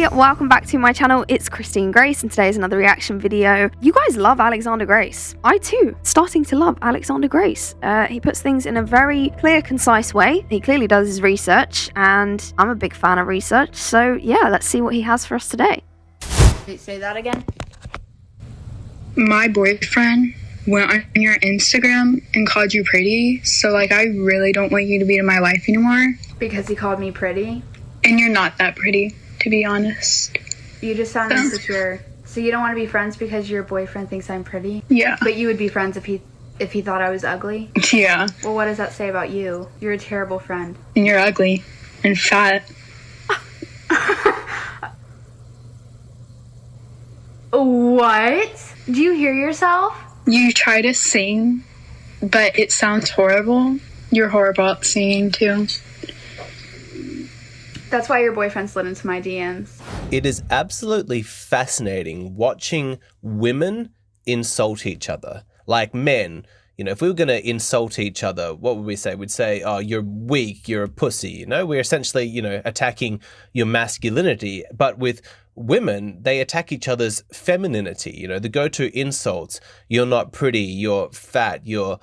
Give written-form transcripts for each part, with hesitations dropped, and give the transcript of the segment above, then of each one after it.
Hey, welcome back to my channel. It's Christine Grace and today is another reaction video. You guys love Alexander Grace. I too, starting to love Alexander Grace. He puts things in a very clear, concise way. He clearly does his research and I'm a big fan of research. So yeah, let's see what he has for us today. Wait, say that again. My boyfriend went on your Instagram and called you pretty, so like I really don't want you to be in my life anymore. Because he called me pretty? And you're not that pretty, to be honest. You just sound insecure. So you don't want to be friends because your boyfriend thinks I'm pretty? Yeah. But you would be friends if he thought I was ugly? Yeah. Well, what does that say about you? You're a terrible friend. And you're ugly and fat. What? Do you hear yourself? You try to sing, but it sounds horrible. You're horrible at singing too. That's why your boyfriend slid into my DMs. It is absolutely fascinating watching women insult each other. Like men, you know, if we were going to insult each other, what would we say? We'd say, oh, you're weak, you're a pussy. You know, we're essentially, you know, attacking your masculinity. But with women, they attack each other's femininity. You know, the go-to insults, you're not pretty, you're fat, you're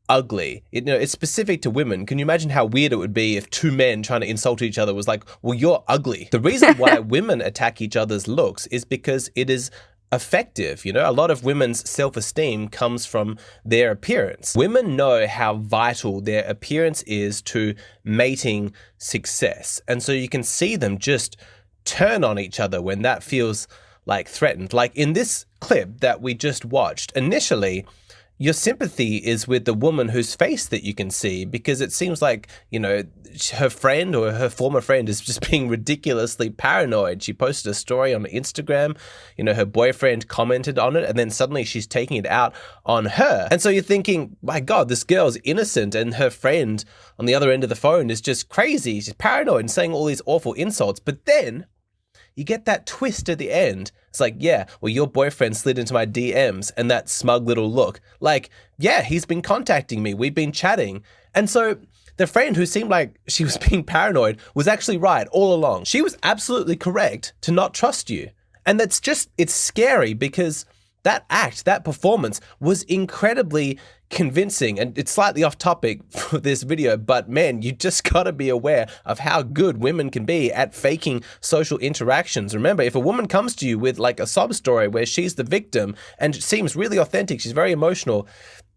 ugly. You know, it's specific to women. Can you imagine how weird it would be if two men trying to insult each other was like, well, you're ugly? The reason why women attack each other's looks is because it is effective. You know, a lot of women's self-esteem comes from their appearance. Women know how vital their appearance is to mating success. And so you can see them just turn on each other when that feels like threatened. Like in this clip that we just watched, initially, your sympathy is with the woman whose face that you can see because it seems like, you know, her friend or her former friend is just being ridiculously paranoid. She posted a story on Instagram, you know, her boyfriend commented on it and then suddenly she's taking it out on her. And so you're thinking, my God, this girl's innocent and her friend on the other end of the phone is just crazy. She's paranoid and saying all these awful insults. But then you get that twist at the end. It's like, yeah, well, your boyfriend slid into my DMs and that smug little look. Like, yeah, he's been contacting me. We've been chatting. And so the friend who seemed like she was being paranoid was actually right all along. She was absolutely correct to not trust you. And that's just, it's scary because that act, that performance was incredibly convincing. And it's slightly off topic for this video, but man, you just gotta be aware of how good women can be at faking social interactions. Remember, if a woman comes to you with like a sob story where she's the victim and it seems really authentic, she's very emotional,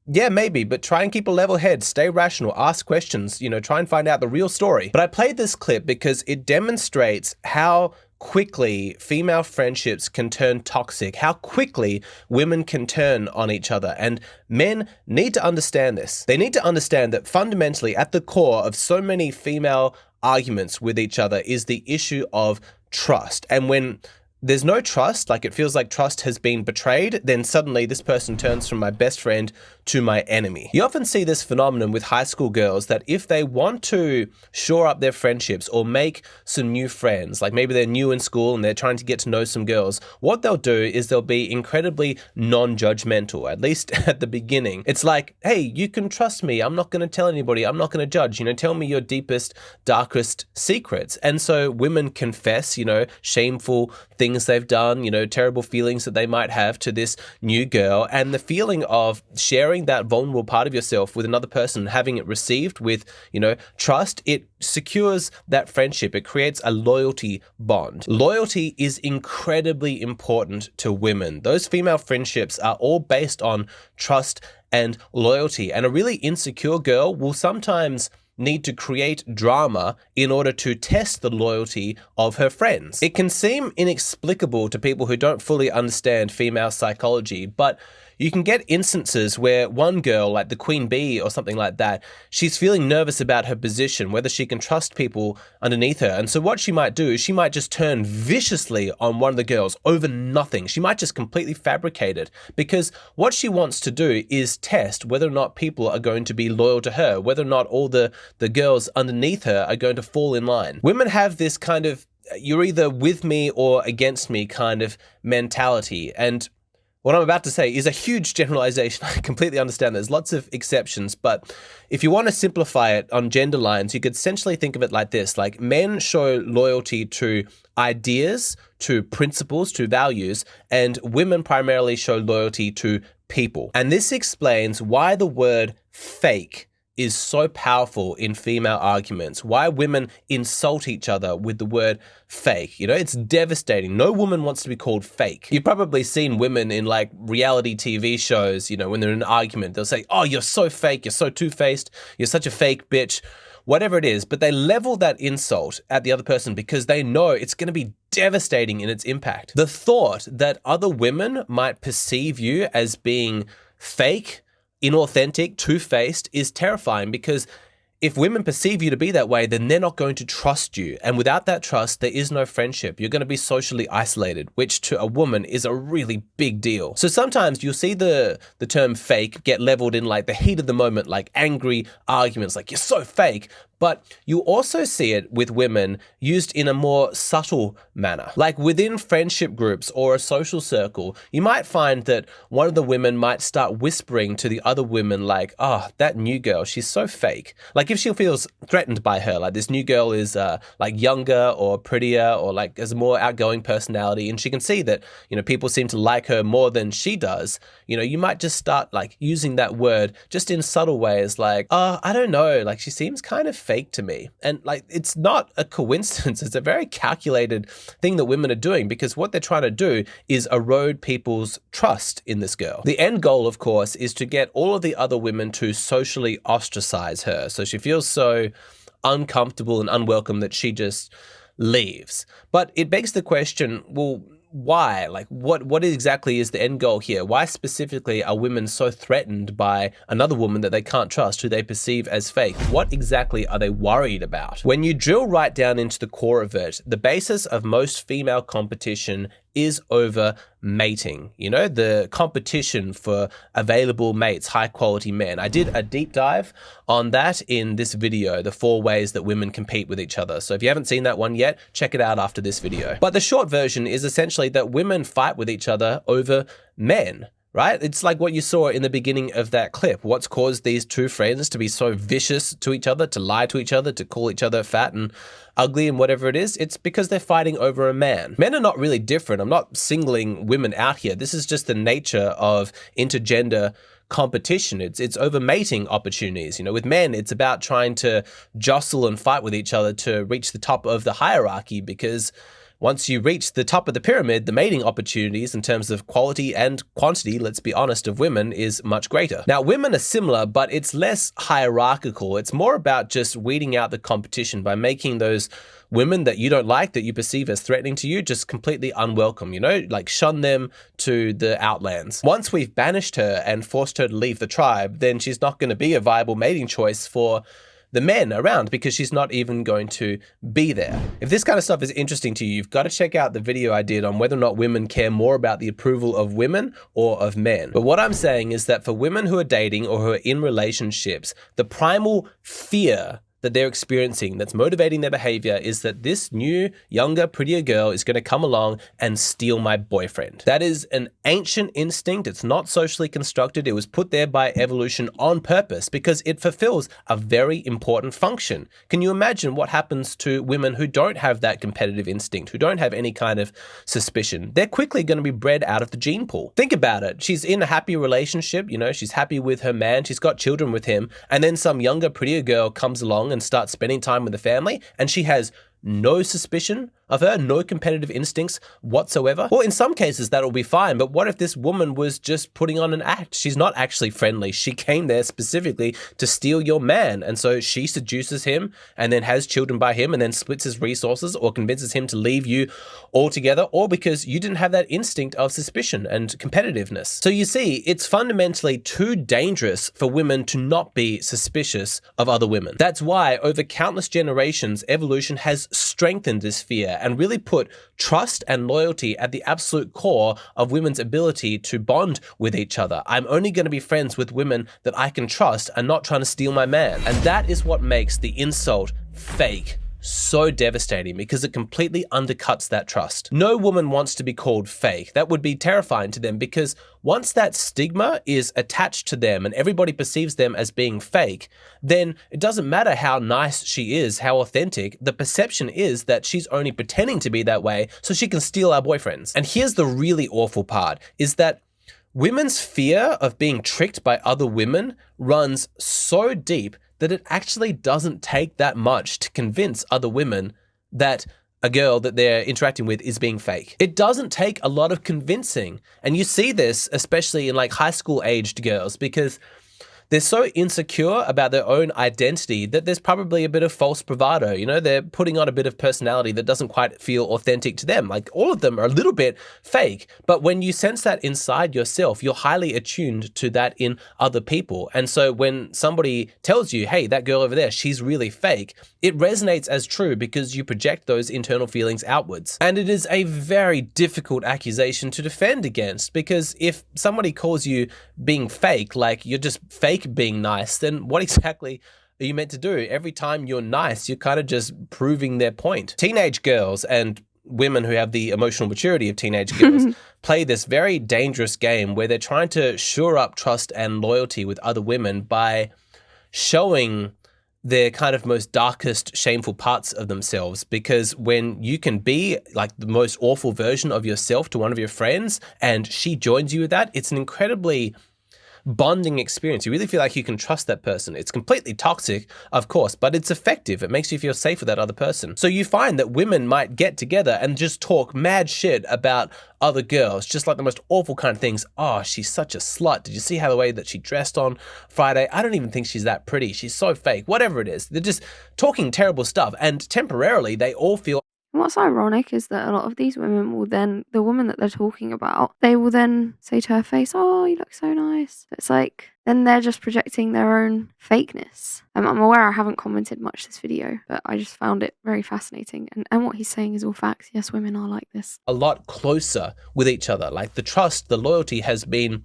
yeah, maybe, but try and keep a level head, stay rational, ask questions, you know, try and find out the real story. But I played this clip because it demonstrates how quickly female friendships can turn toxic, how quickly women can turn on each other. And men need to understand this. They need to understand that fundamentally at the core of so many female arguments with each other is the issue of trust. And when there's no trust, like it feels like trust has been betrayed, then suddenly this person turns from my best friend to my enemy. You often see this phenomenon with high school girls that if they want to shore up their friendships or make some new friends, like maybe they're new in school and they're trying to get to know some girls, what they'll do is they'll be incredibly non-judgmental, at least at the beginning. It's like, hey, you can trust me. I'm not going to tell anybody. I'm not going to judge. You know, tell me your deepest, darkest secrets. And so women confess, you know, shameful things they've done, you know, terrible feelings that they might have to this new girl. And the feeling of sharing that vulnerable part of yourself with another person, having it received with, you know, trust, it secures that friendship. It creates a loyalty bond. Loyalty is incredibly important to women. Those female friendships are all based on trust and loyalty. And a really insecure girl will sometimes need to create drama in order to test the loyalty of her friends. It can seem inexplicable to people who don't fully understand female psychology, but you can get instances where one girl, like the queen bee or something like that, she's feeling nervous about her position, whether she can trust people underneath her. And so what she might do is she might just turn viciously on one of the girls over nothing. She might just completely fabricate it because what she wants to do is test whether or not people are going to be loyal to her, whether or not all the girls underneath her are going to fall in line. Women have this kind of, you're either with me or against me kind of mentality. And What I'm about to say is a huge generalization. I completely understand there's lots of exceptions, but if you want to simplify it on gender lines, you could essentially think of it like this. Like, men show loyalty to ideas, to principles, to values, and women primarily show loyalty to people. And this explains why the word fake is so powerful in female arguments, why women insult each other with the word fake. You know, it's devastating. No woman wants to be called fake. You've probably seen women in like reality TV shows, you know, when they're in an argument, they'll say, oh, you're so fake, you're so two-faced, you're such a fake bitch, whatever it is, but they level that insult at the other person because they know it's going to be devastating in its impact. The thought that other women might perceive you as being fake, inauthentic, two-faced is terrifying, because if women perceive you to be that way, then they're not going to trust you. And without that trust, there is no friendship. You're going to be socially isolated, which to a woman is a really big deal. So sometimes you'll see the term fake get leveled in like the heat of the moment, like angry arguments, like you're so fake. But you also see it with women used in a more subtle manner. Like within friendship groups or a social circle, you might find that one of the women might start whispering to the other women like, oh, that new girl, she's so fake. Like if she feels threatened by her, like this new girl is like younger or prettier or like has a more outgoing personality, and she can see that, you know, people seem to like her more than she does, you know, you might just start like using that word just in subtle ways like, oh, I don't know, like she seems kind of fake to me. And like, it's not a coincidence. It's a very calculated thing that women are doing, because what they're trying to do is erode people's trust in this girl. The end goal, of course, is to get all of the other women to socially ostracize her. So she feels so uncomfortable and unwelcome that she just leaves. But it begs the question, well, why? Like, what exactly is the end goal here? Why specifically are women so threatened by another woman that they can't trust, who they perceive as fake? What exactly are they worried about? When you drill right down into the core of it, the basis of most female competition is over mating. You know, the competition for available mates, high quality men. I did a deep dive on that in this video, the 4 ways that women compete with each other. So if you haven't seen that one yet, check it out after this video. But the short version is essentially that women fight with each other over men. Right? It's like what you saw in the beginning of that clip. What's caused these two friends to be so vicious to each other, to lie to each other, to call each other fat and ugly and whatever it is? It's because they're fighting over a man. Men are not really different. I'm not singling women out here. This is just the nature of intergender competition. It's over mating opportunities. You know, with men, it's about trying to jostle and fight with each other to reach the top of the hierarchy, because once you reach the top of the pyramid, the mating opportunities in terms of quality and quantity, let's be honest, of women is much greater. Now, women are similar, but it's less hierarchical. It's more about just weeding out the competition by making those women that you don't like, that you perceive as threatening to you, just completely unwelcome, you know, like shun them to the outlands. Once we've banished her and forced her to leave the tribe, then she's not going to be a viable mating choice for the men around, because she's not even going to be there. If this kind of stuff is interesting to you, you've got to check out the video I did on whether or not women care more about the approval of women or of men. But what I'm saying is that for women who are dating or who are in relationships, the primal fear that they're experiencing that's motivating their behavior is that this new, younger, prettier girl is going to come along and steal my boyfriend. That is an ancient instinct. It's not socially constructed. It was put there by evolution on purpose because it fulfills a very important function. Can you imagine what happens to women who don't have that competitive instinct, who don't have any kind of suspicion? They're quickly going to be bred out of the gene pool. Think about it. She's in a happy relationship, you know, she's happy with her man, she's got children with him, and then some younger, prettier girl comes along and starts spending time with the family, and she has no suspicion of her, no competitive instincts whatsoever. Well, in some cases that'll be fine, but what if this woman was just putting on an act? She's not actually friendly. She came there specifically to steal your man, and so she seduces him and then has children by him and then splits his resources or convinces him to leave you altogether, or because you didn't have that instinct of suspicion and competitiveness. So you see, it's fundamentally too dangerous for women to not be suspicious of other women. That's why over countless generations, evolution has strengthened this fear and really put trust and loyalty at the absolute core of women's ability to bond with each other. I'm only going to be friends with women that I can trust and not trying to steal my man. And that is what makes the insult fake so devastating because it completely undercuts that trust. No woman wants to be called fake. That would be terrifying to them because once that stigma is attached to them and everybody perceives them as being fake, then it doesn't matter how nice she is, how authentic, the perception is that she's only pretending to be that way so she can steal our boyfriends. And here's the really awful part, is that women's fear of being tricked by other women runs so deep that it actually doesn't take that much to convince other women that a girl that they're interacting with is being fake. It doesn't take a lot of convincing. And you see this especially in like high school aged girls because they're so insecure about their own identity that there's probably a bit of false bravado. You know, they're putting on a bit of personality that doesn't quite feel authentic to them. Like all of them are a little bit fake. But when you sense that inside yourself, you're highly attuned to that in other people. And so when somebody tells you, hey, that girl over there, she's really fake, it resonates as true because you project those internal feelings outwards. And it is a very difficult accusation to defend against because if somebody calls you being fake, like you're just fake being nice, then what exactly are you meant to do? Every time you're nice, you're kind of just proving their point. Teenage girls and women who have the emotional maturity of teenage girls play this very dangerous game where they're trying to shore up trust and loyalty with other women by showing their kind of most darkest, shameful parts of themselves. Because when you can be like the most awful version of yourself to one of your friends and she joins you with that, it's an incredibly bonding experience. You really feel like you can trust that person. It's completely toxic, of course, but it's effective. It makes you feel safe with that other person. So you find that women might get together and just talk mad shit about other girls, just like the most awful kind of things. Oh, she's such a slut. Did you see how the way that she dressed on Friday? I don't even think she's that pretty. She's so fake. Whatever it is. They're just talking terrible stuff. And temporarily, they all feel. What's ironic is that a lot of these women will then, the woman that they're talking about, they will then say to her face, oh, you look so nice. It's like, then they're just projecting their own fakeness. I'm aware I haven't commented much this video, but I just found it very fascinating. And what he's saying is all facts. Yes, women are like this. A lot closer with each other. Like the trust, the loyalty has been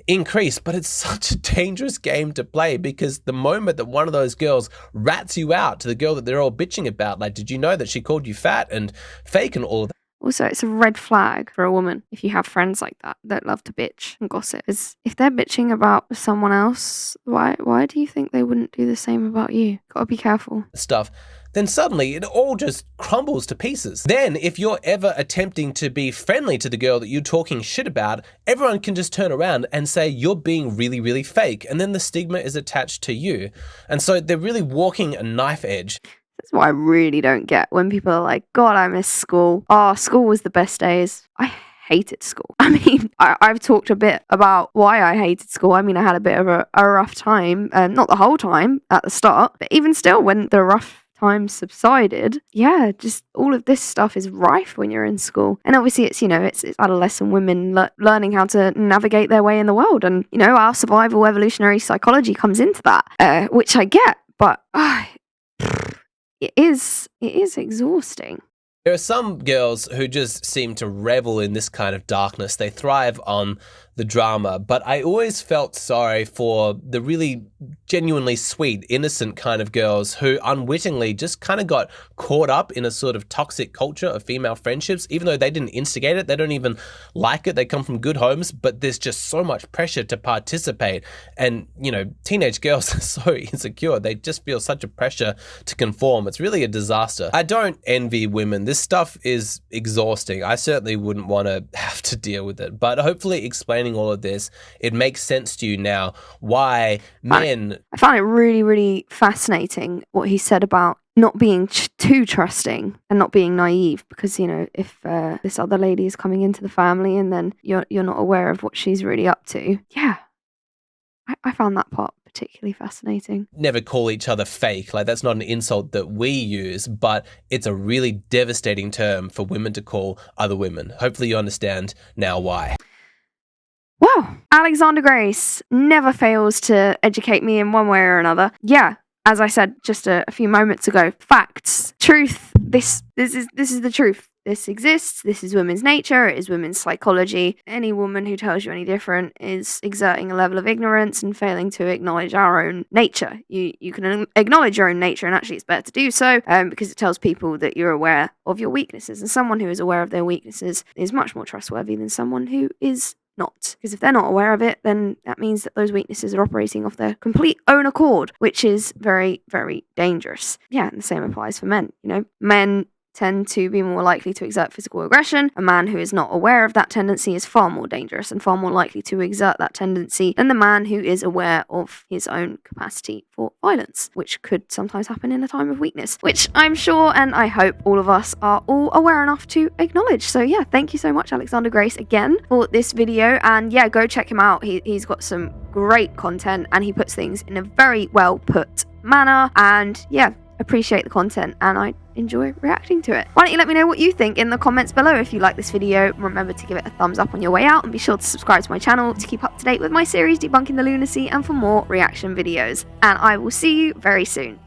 increase, but it's such a dangerous game to play because the moment that one of those girls rats you out to the girl that they're all bitching about, like, did you know that she called you fat and fake and all of that? Also, it's a red flag for a woman if you have friends like that love to bitch and gossip. Because if they're bitching about someone else, why do you think they wouldn't do the same about you? Gotta be careful. Stuff. Then suddenly it all just crumbles to pieces. Then if you're ever attempting to be friendly to the girl that you're talking shit about, everyone can just turn around and say you're being really, really fake. And then the stigma is attached to you. And so they're really walking a knife edge. That's what I really don't get when people are like, God, I miss school. Oh, school was the best days. I hated school. I mean, I've talked a bit about why I hated school. I mean, I had a bit of a rough time, not the whole time at the start, but even still when the rough time subsided, yeah, just all of this stuff is rife when you're in school. And obviously it's, it's adolescent women learning how to navigate their way in the world. And, our survival evolutionary psychology comes into that, which I get, but it is exhausting. There are some girls who just seem to revel in this kind of darkness. They thrive on the drama, but I always felt sorry for the really genuinely sweet, innocent kind of girls who unwittingly just kind of got caught up in a sort of toxic culture of female friendships, even though they didn't instigate it. They don't even like it. They come from good homes, but there's just so much pressure to participate. And, teenage girls are so insecure. They just feel such a pressure to conform. It's really a disaster. I don't envy women. This stuff is exhausting. I certainly wouldn't want to have to deal with it, but hopefully explaining all of this, it makes sense to you now why men... I found it really, really fascinating what he said about not being too trusting and not being naive, because if this other lady is coming into the family and then you're not aware of what she's really up to, yeah, I found that part particularly fascinating. Never call each other fake. Like, that's not an insult that we use, but it's a really devastating term for women to call other women. Hopefully you understand now why. Well, Alexander Grace never fails to educate me in one way or another. Yeah, as I said just a few moments ago, facts, truth. This is the truth. this exists, this is women's nature, it is women's psychology. Any woman who tells you any different is exerting a level of ignorance and failing to acknowledge our own nature. You can acknowledge your own nature, and actually it's better to do so because it tells people that you're aware of your weaknesses, and someone who is aware of their weaknesses is much more trustworthy than someone who is not. Because if they're not aware of it, then that means that those weaknesses are operating off their complete own accord, which is very, very dangerous. Yeah, and the same applies for men. Men tend to be more likely to exert physical aggression. A man who is not aware of that tendency is far more dangerous and far more likely to exert that tendency than the man who is aware of his own capacity for violence, which could sometimes happen in a time of weakness, which I'm sure and I hope all of us are all aware enough to acknowledge. So yeah, thank you so much, Alexander Grace, again for this video, and yeah, go check him out. He's got some great content and he puts things in a very well put manner, and yeah, appreciate the content and I enjoy reacting to it. Why don't you let me know what you think in the comments below. If you like this video, remember to give it a thumbs up on your way out, and be sure to subscribe to my channel to keep up to date with my series Debunking the Lunacy and for more reaction videos. And I will see you very soon.